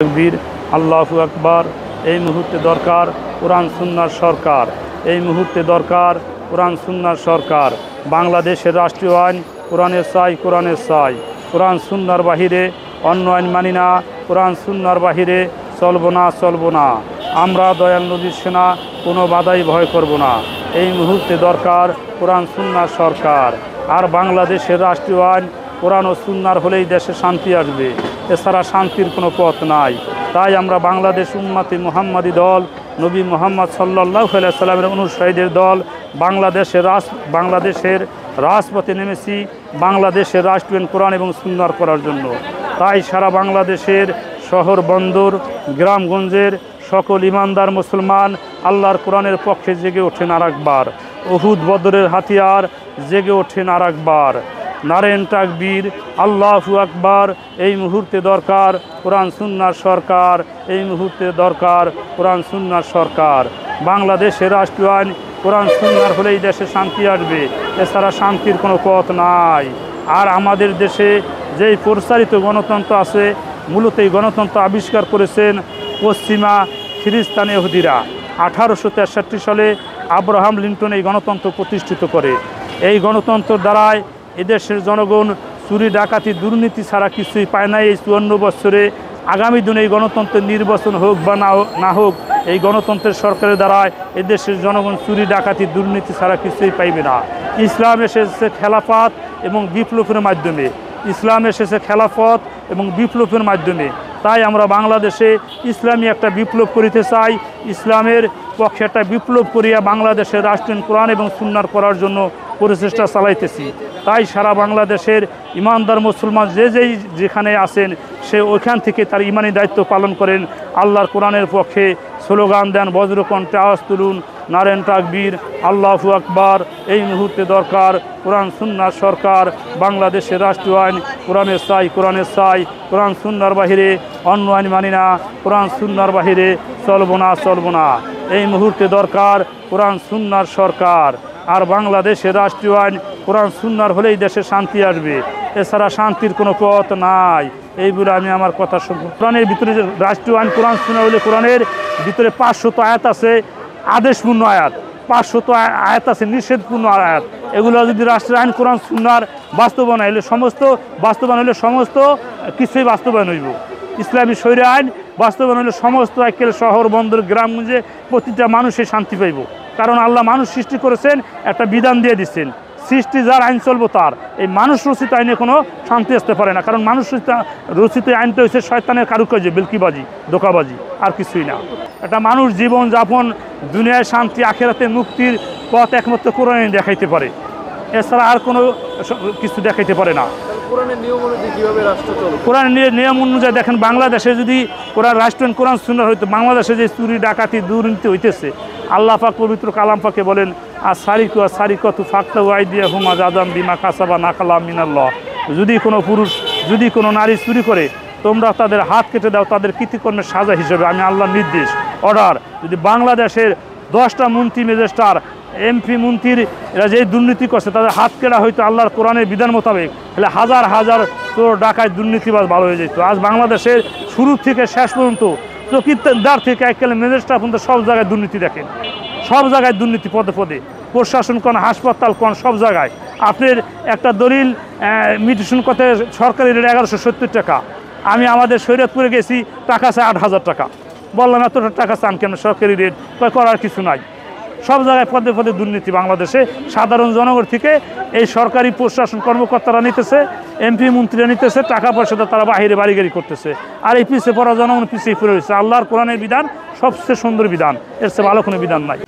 তাকবীর, আল্লাহু আকবার। এই মুহূর্তে দরকার কোরআন সুন্নাহর সরকার। এই মুহূর্তে দরকার কোরআন সুন্নাহর সরকার। বাংলাদেশের রাষ্ট্রীয় আইন কোরআনের চাই, কোরআনের চাই। কোরআন সুন্নাহর বাহিরে অন্য আইন মানি না, কোরআন সুন্নাহর বাহিরে চলবো না, চলবো না। আমরা দয়াল নবীর সেনা, কোনো বাধাই ভয় করব না। এই মুহূর্তে দরকার কোরআন সুন্নাহর সরকার। আর বাংলাদেশের রাষ্ট্রীয় আইন কোরআন ও সুন্নাহর হলেই দেশে শান্তি আসবে, এছাড়া শান্তির কোনো পথ নাই। তাই আমরা বাংলাদেশ উম্মতে মুহাম্মাদি দল, নবী মুহাম্মদ সাল্লাল্লাহু আলাইহি সাল্লামের অনুসারীদের দল বাংলাদেশের রাজপথে নেমেছি বাংলাদেশের রাষ্ট্রীয় কোরআন এবং সুন্নাহর করার জন্য। তাই সারা বাংলাদেশের শহর বন্দর গ্রামগঞ্জের সকল ইমানদার মুসলমান আল্লাহর কোরআনের পক্ষে জেগে ওঠেন আর একবার। উহুদ বদরের হাতিয়ার জেগে ওঠেন আর একবার। নারায়ণ তাকবীর, আল্লাহু আকবার। এই মুহূর্তে দরকার কোরআন সুন্নাহর সরকার। এই মুহূর্তে দরকার কোরআন সুন্নাহর সরকার। বাংলাদেশের রাষ্ট্রীয় আইন কোরআন সুন্নাহর হলেই দেশে শান্তি আসবে, এছাড়া শান্তির কোনো পথ নাই। আর আমাদের দেশে যেই প্রচারিত গণতন্ত্র আছে, মূলত এই গণতন্ত্র আবিষ্কার করেছেন পশ্চিমা খ্রিস্টান ইহুদিরা। 1863 সালে আব্রাহাম লিঙ্কন এই গণতন্ত্র প্রতিষ্ঠিত করে। এই গণতন্ত্রের দ্বারায় এদেশের জনগণ চুরি ডাকাতি দুর্নীতি ছাড়া কিছুই পায় না। এই 54 বছরে আগামী দিনে এই গণতন্ত্রের নির্বাচন হোক বা না হোক, এই গণতন্ত্রের সরকারের দ্বারায় এদেশের জনগণ চুরি ডাকাতি দুর্নীতি ছাড়া কিছুই পাইবে না। ইসলাম এসেছে খেলাফত এবং বিপ্লবের মাধ্যমে। ইসলাম এসেছে খেলাফত এবং বিপ্লবের মাধ্যমে। তাই আমরা বাংলাদেশে ইসলামী একটা বিপ্লব করিতে চাই। ইসলামের পক্ষে একটা বিপ্লব করিয়া বাংলাদেশের রাষ্ট্রীয় কোরআন এবং সুন্নাহর করার জন্য প্রচেষ্টা চালাইতেছি। তাই সারা বাংলাদেশের ইমানদার মুসলমান যেখানে আছেন, সে ওইখান থেকে তার ইমানি দায়িত্ব পালন করেন। আল্লাহর কোরআনের পক্ষে স্লোগান দেন, বজ্রকণ্ঠে আওয়াজ তুলুন, নারায়ণ তাকবীর, আল্লাহু আকবার। এই মুহূর্তে দরকার কোরআন সুন্নাহর সরকার। বাংলাদেশের রাষ্ট্রীয় আইন কোরআনের চাই, কোরআনের চাই। কোরআন সুন্নাহর বাহিরে অন্য আইন মানি না, কোরআন সুন্নাহর বাহিরে চলবো না, চলবো না। এই মুহূর্তে দরকার কোরআন সুন্নাহর সরকার। আর বাংলাদেশের রাষ্ট্রীয় আইন কোরআন সুন্নাহর হলেই দেশে শান্তি আসবে, এছাড়া শান্তির কোনো পথ নাই। এই বলে আমি আমার কথা শুনব। কোরআনের ভিতরে যে রাষ্ট্রীয় আইন কোরআন সুন্নাহ হলে কোরআনের ভিতরে 500 আয়াত আছে আদেশপূর্ণ আয়াত, 500 আয়াত আছে নিষেধপূর্ণ আয়াত। এগুলো যদি রাষ্ট্রীয় আইন কোরআন সুন্নাহর বাস্তবায়ন হলে সমস্ত কিছুই বাস্তবায়ন হইব। ইসলামী শরীয়ত আইন বাস্তবায়ন হলে সমস্ত একেবারে শহর বন্দর গ্রামগঞ্জে প্রতিটা মানুষের শান্তি পাইব। কারণ আল্লাহ মানুষ সৃষ্টি করেছেন, একটা বিধান দিয়ে দিচ্ছেন, সৃষ্টি যার আইন চলবো তার। এই মানুষ রচিত আইনে কোনো শান্তি আসতে পারে না, কারণ মানুষ রচিত আইনটা হচ্ছে শয়তানের কারুকার্য, বিলকিবাজি, ধোঁকাবাজি, আর কিছুই না। একটা মানুষ জীবন যাপন, দুনিয়ায় শান্তি, আখিরাতে মুক্তির পথ একমাত্র কোরআনে দেখাইতে পারে, এছাড়া আর কোনো কিছু দেখাইতে পারে না। কোরআনের নিয়ম অনুযায়ী দেখেন, বাংলাদেশে যদি কোরআন রাষ্ট্রীয় কোরআন সুন্নাহ হইতো, বাংলাদেশে যে চুরি ডাকাতি দুর্নীতি হইতেছে, আল্লাহ পাক পবিত্র কালাম পাকে বলেন, আর সারিকু আর সারিকতু ফাক্তা আইদিয়া হুমা জাদাম বিমা কাসাবা নাকালাম মিনাল্লাহ। যদি কোনো পুরুষ, যদি কোনো নারী চুরি করে, তোমরা তাদের হাত কেটে দাও, তাদের কৃতিকর্মের সাজা হিসেবে। আমি আল্লাহর নির্দেশ, অর্ডার। যদি বাংলাদেশের 10টা মন্ত্রী ম্যাজিস্ট্রেট এমপি মন্ত্রীর এরা যে দুর্নীতি করছে, তাদের হাত কেটে হয়তো আল্লাহর কোরআনের বিধান মোতাবেক, তাহলে হাজার হাজার চোর ডাকাত দুর্নীতিবাজ ভালো হয়ে যেত। আজ বাংলাদেশের শুরু থেকে শেষ পর্যন্ত, চৌকিদার থেকে একেবারে ম্যাজিস্ট্রেট পর্যন্ত সব জায়গায় দুর্নীতি দেখেন, সব জায়গায় দুর্নীতি, পদে পদে, প্রশাসন কোন, হাসপাতাল কোন, সব জায়গায়। আপনার একটা দলিল মিটিশন করতে সরকারি রেট 1170 টাকা। আমি আমাদের শরীয়তপুরে গেছি, টাকা চাই 8000 টাকা। বললাম এত টাকা চান কেন, সরকারি রেট করার কিছু নাই। সব জায়গায় পদে পদে দুর্নীতি। বাংলাদেশে সাধারণ জনগণ থেকে এই সরকারি প্রশাসন কর্মকর্তারা নিতেছে, এমপি মন্ত্রীরা নিতেছে, টাকা পয়সা তারা বাহিরে বাড়িগাড়ি করতেছে। আর এই পিছিয়ে পড়া জনগণ পিছিয়ে পড়ে রয়েছে। আল্লাহর কোরআনের বিধান সবচেয়ে সুন্দর বিধান, এর চেয়ে ভালো কোনো বিধান নাই।